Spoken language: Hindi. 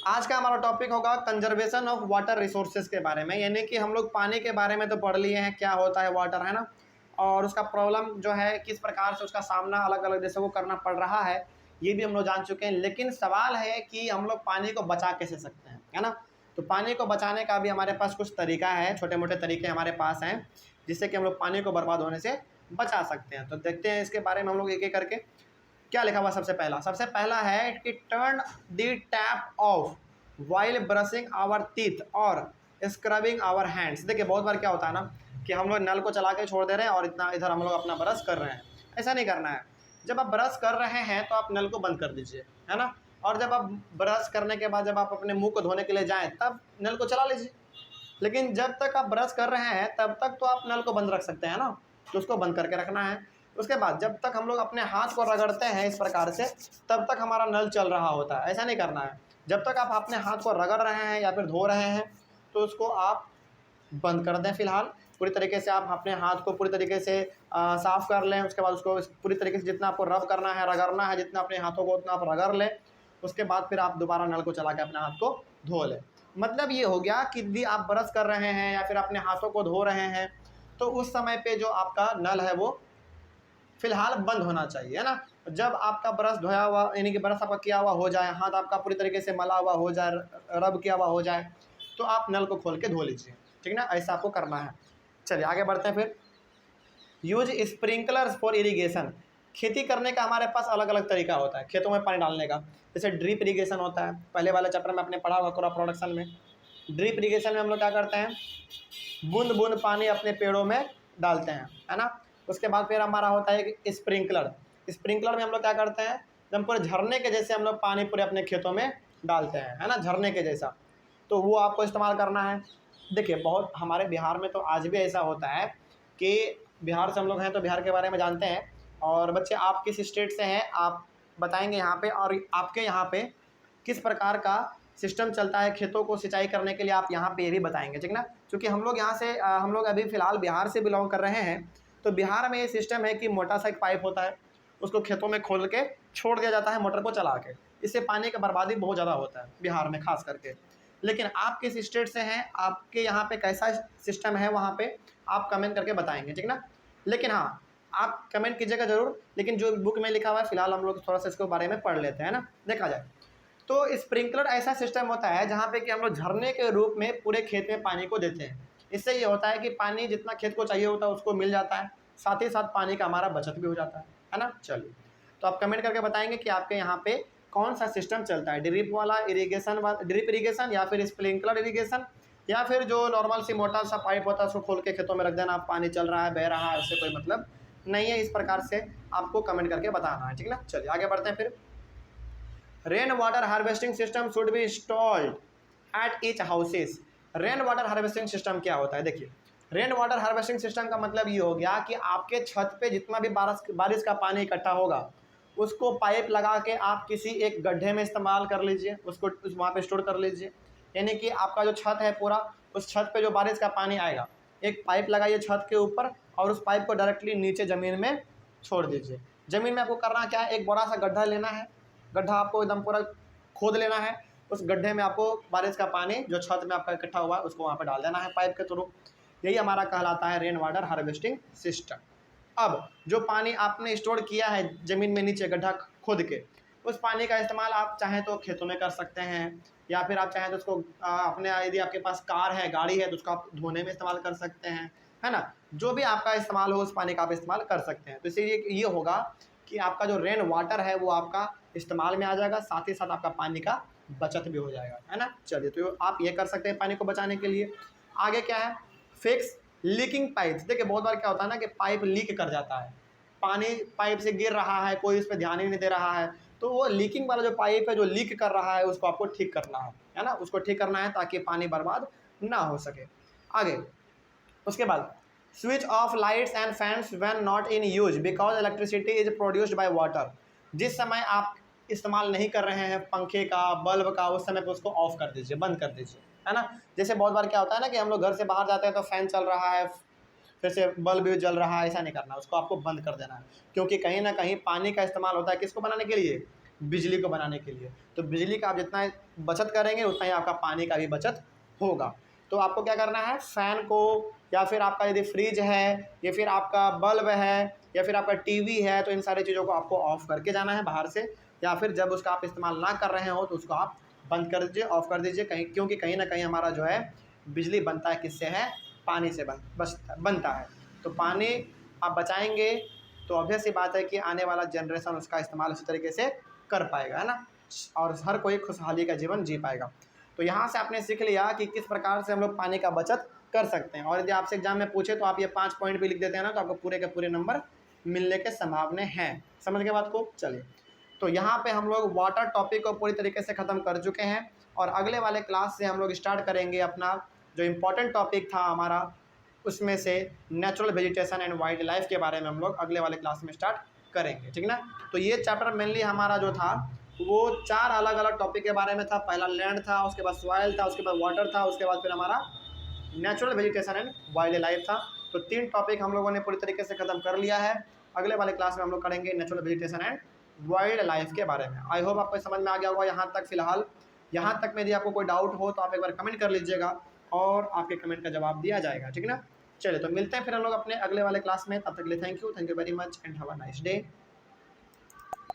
आज का हमारा टॉपिक होगा कंजर्वेशन ऑफ वाटर रिसोर्सेज के बारे में, यानी कि हम लोग पानी के बारे में तो पढ़ लिए हैं क्या होता है वाटर, है ना, और उसका प्रॉब्लम जो है किस प्रकार से उसका सामना अलग अलग देशों को करना पड़ रहा है ये भी हम लोग जान चुके हैं। लेकिन सवाल है कि हम लोग पानी को बचा कैसे सकते हैं, है ना। तो पानी को बचाने का भी हमारे पास कुछ तरीका है, छोटे मोटे तरीके हमारे पास हैं जिससे कि हम लोग पानी को बर्बाद होने से बचा सकते हैं। तो देखते हैं इसके बारे में हम लोग एक एक करके। क्या लिखा हुआ सबसे पहला है कि turn the tap off while brushing our teeth और स्क्रबिंग आवर हैंड्स। देखिए बहुत बार क्या होता है ना कि हम लोग नल को चला के छोड़ दे रहे हैं और इतना इधर हम लोग अपना ब्रश कर रहे हैं। ऐसा नहीं करना है। जब आप ब्रश कर रहे हैं तो आप नल को बंद कर दीजिए, है ना। और जब आप ब्रश करने के बाद जब आप अपने मुंह को धोने के लिए जाएं तब नल को चला लीजिए। लेकिन जब तक आप ब्रश कर रहे हैं तब तक तो आप नल को बंद रख सकते हैं ना, तो उसको बंद करके रखना है। उसके बाद जब तक हम लोग अपने हाथ को रगड़ते हैं इस प्रकार से तब तक हमारा नल चल रहा होता है। ऐसा नहीं करना है। जब तक आप अपने हाथ को रगड़ रहे हैं या फिर धो रहे हैं तो उसको आप बंद कर दें। फिलहाल पूरी तरीके से आप अपने हाथ को पूरी तरीके से साफ़ कर लें। उसके बाद उसको पूरी तरीके से जितना आपको रब करना है, रगड़ना है, जितना अपने हाथों को उतना आप रगड़ लें। उसके बाद फिर आप दोबारा नल को चला के अपने हाथ को धो लें। मतलब ये हो गया कि यदि आप ब्रश कर रहे हैं या फिर अपने हाथों को धो रहे हैं तो उस समय पे जो आपका नल है वो फिलहाल बंद होना चाहिए, है ना। जब आपका ब्रश धोया हुआ यानी कि ब्रश आपका किया हुआ हो जाए, हाथ आपका पूरी तरीके से मला हुआ हो जाए, रब किया हुआ हो जाए तो आप नल को खोल के धो लीजिए, ठीक ना। ऐसा आपको करना है। चलिए आगे बढ़ते हैं फिर। Use sprinklers for irrigation. खेती करने का हमारे पास अलग अलग तरीका होता है खेतों में पानी डालने का। जैसे ड्रिप इरीगेशन होता है, पहले वाले चैप्टर में आपने पढ़ा होगा क्रॉप प्रोडक्शन में। ड्रिप इरीगेशन में हम लोग क्या करते हैं, बूंद बूंद पानी अपने पेड़ों में डालते हैं, है ना। उसके बाद फिर हमारा होता है कि स्प्रिंकलर। स्प्रिंकलर में हम लोग क्या करते हैं, एकदम पूरे झरने के जैसे हम लोग पानी पूरे अपने खेतों में डालते हैं, है ना, झरने के जैसा। तो वो आपको इस्तेमाल करना है। देखिए बहुत हमारे बिहार में तो आज भी ऐसा होता है कि बिहार से हम लोग हैं तो बिहार के बारे में जानते हैं। और बच्चे आप किस स्टेट से हैं आप बताएंगे यहाँ पे, और आपके यहाँ पे किस प्रकार का सिस्टम चलता है खेतों को सिंचाई करने के लिए आप यहाँ पे ये भी बताएंगे, ठीक ना। क्योंकि हम लोग यहाँ से हम लोग अभी फ़िलहाल बिहार से बिलोंग कर रहे हैं। तो बिहार में ये सिस्टम है कि मोटा सा एक पाइप होता है, उसको खेतों में खोल के छोड़ दिया जाता है मोटर को चला के। इससे पानी का बर्बादी बहुत ज़्यादा होता है बिहार में खास करके। लेकिन आप किस स्टेट से हैं, आपके यहाँ पे कैसा सिस्टम है वहाँ पे आप कमेंट करके बताएंगे, ठीक ना। लेकिन हाँ आप कमेंट कीजिएगा ज़रूर। लेकिन जो बुक में लिखा हुआ है फिलहाल हम लोग थोड़ा सा इसके बारे में पढ़ लेते हैं ना, देखा जाए तो। स्प्रिंकलर ऐसा सिस्टम होता है जहाँ पे कि हम लोग झरने के रूप में पूरे खेत में पानी को देते हैं। इससे ये होता है कि पानी जितना खेत को चाहिए होता है उसको मिल जाता है, साथ ही साथ पानी का हमारा बचत भी हो जाता है ना। चलिए तो आप कमेंट करके बताएंगे कि आपके यहाँ पे कौन सा सिस्टम चलता है, ड्रिप वाला इरीगेशन ड्रिप इरीगेशन या फिर स्प्रिंकलर इरीगेशन, या फिर जो नॉर्मल सी मोटा सा पाइप होता है उसको खोल के खेतों में रख देना, पानी चल रहा है बह रहा है, उससे कोई मतलब नहीं है। इस प्रकार से आपको कमेंट करके बताना है, ठीक ना। चलिए आगे बढ़ते हैं फिर। Rain water harvesting system should be installed at each houses. Rain water harvesting system क्या होता है, देखिए रेन वाटर हार्वेस्टिंग सिस्टम का मतलब ये हो गया कि आपके छत पे जितना भी बारिश का पानी इकट्ठा होगा उसको पाइप लगा के आप किसी एक गड्ढे में इस्तेमाल कर लीजिए, उसको वहाँ पे स्टोर कर लीजिए। यानी कि आपका जो छत है पूरा, उस छत पे जो बारिश का पानी आएगा एक पाइप लगाइए छत के ऊपर और उस पाइप को डायरेक्टली नीचे ज़मीन में छोड़ दीजिए। ज़मीन में आपको करना क्या है, एक बड़ा सा गड्ढा लेना है, गड्ढा आपको एकदम पूरा खोद लेना है। उस गड्ढे में आपको बारिश का पानी जो छत में आपका इकट्ठा हुआ है उसको वहाँ पर डाल देना है पाइप के थ्रू। यही हमारा कहलाता है रेन वाटर हार्वेस्टिंग सिस्टम। अब जो पानी आपने स्टोर किया है ज़मीन में नीचे गड्ढा खोद के, उस पानी का इस्तेमाल आप चाहें तो खेतों में कर सकते हैं, या फिर आप चाहें तो उसको अपने यदि आपके पास कार है गाड़ी है तो उसको आप धोने में इस्तेमाल कर सकते हैं, है ना। जो भी आपका इस्तेमाल हो उस पानी का आप इस्तेमाल कर सकते हैं। तो इसलिए ये होगा कि आपका जो रेन वाटर है वो आपका इस्तेमाल में आ जाएगा, साथ ही साथ आपका पानी का बचत भी हो जाएगा, है ना। चलिए तो आप ये कर सकते हैं पानी को बचाने के लिए। आगे क्या है, फिक्स लीकिंग पाइप्स। देखिए बहुत बार क्या होता है ना कि पाइप लीक कर जाता है, पानी पाइप से गिर रहा है, कोई उस पर ध्यान ही नहीं दे रहा है। तो वो लीकिंग वाला जो पाइप है जो लीक कर रहा है उसको आपको ठीक करना है ना, उसको ठीक करना है ताकि पानी बर्बाद ना हो सके। आगे उसके बाद switch off lights and fans when not in use because electricity is produced by water. जिस समय आप इस्तेमाल नहीं कर रहे हैं पंखे का बल्ब का उस समय पे उसको ऑफ कर दीजिए, बंद कर दीजिए, है ना। जैसे बहुत बार क्या होता है ना कि हम लोग घर से बाहर जाते हैं तो फैन चल रहा है फिर से बल्ब भी जल रहा है, ऐसा नहीं करना, उसको आपको बंद कर देना है। क्योंकि कहीं ना कहीं पानी का इस्तेमाल होता है किसको बनाने के लिए, बिजली को बनाने के लिए। तो बिजली का आप जितना बचत करेंगे उतना ही आपका पानी का भी बचत होगा। तो आपको क्या करना है, फ़ैन को या फिर आपका यदि फ्रिज है या फिर आपका बल्ब है या फिर आपका टीवी है, तो इन सारी चीज़ों को आपको ऑफ़ करके जाना है बाहर से, या फिर जब उसका आप इस्तेमाल ना कर रहे हो तो उसको आप बंद कर दीजिए, ऑफ़ कर दीजिए कहीं, क्योंकि कहीं ना कहीं हमारा जो है बिजली बनता है किससे है, पानी से बनता है। तो पानी आप बचाएंगे तो ऑब्वियस सी बात है कि आने वाला जनरेशन उसका इस्तेमाल उसी तरीके से कर पाएगा, है ना, और हर कोई खुशहाली का जीवन जी पाएगा। तो यहाँ से आपने सीख लिया कि किस प्रकार से हम लोग पानी का बचत कर सकते हैं। और यदि आपसे एग्जाम में पूछे तो आप ये 5 पॉइंट भी लिख देते हैं ना, तो आपको पूरे के पूरे नंबर मिलने के संभावना हैं। समझ गए बात को? चलिए, तो यहाँ पे हम लोग वाटर टॉपिक को पूरी तरीके से ख़त्म कर चुके हैं, और अगले वाले क्लास से हम लोग स्टार्ट करेंगे अपना जो इम्पोर्टेंट टॉपिक था हमारा, उसमें से natural vegetation and wild life के बारे में हम लोग अगले वाले क्लास में स्टार्ट करेंगे, ठीक ना। तो ये चैप्टर मेनली हमारा जो था वो 4 अलग अलग टॉपिक के बारे में था। पहला लैंड था, उसके बाद सॉइल था, उसके बाद वाटर था, उसके बाद फिर हमारा natural vegetation and wild life था। तो 3 टॉपिक हम लोगों ने पूरी तरीके से ख़त्म कर लिया है। अगले वाले क्लास में हम लोग करेंगे natural vegetation and wild life के बारे में। आई होप आपको समझ में आ गया होगा यहाँ तक। फिलहाल यहाँ तक में यदि आपको कोई डाउट हो तो आप एक बार कमेंट कर लीजिएगा और आपके कमेंट का जवाब दिया जाएगा, ठीक ना। चलिए, तो मिलते हैं फिर हम लोग अपने अगले वाले क्लास में। तब तक के लिए thank you very much and have a nice day.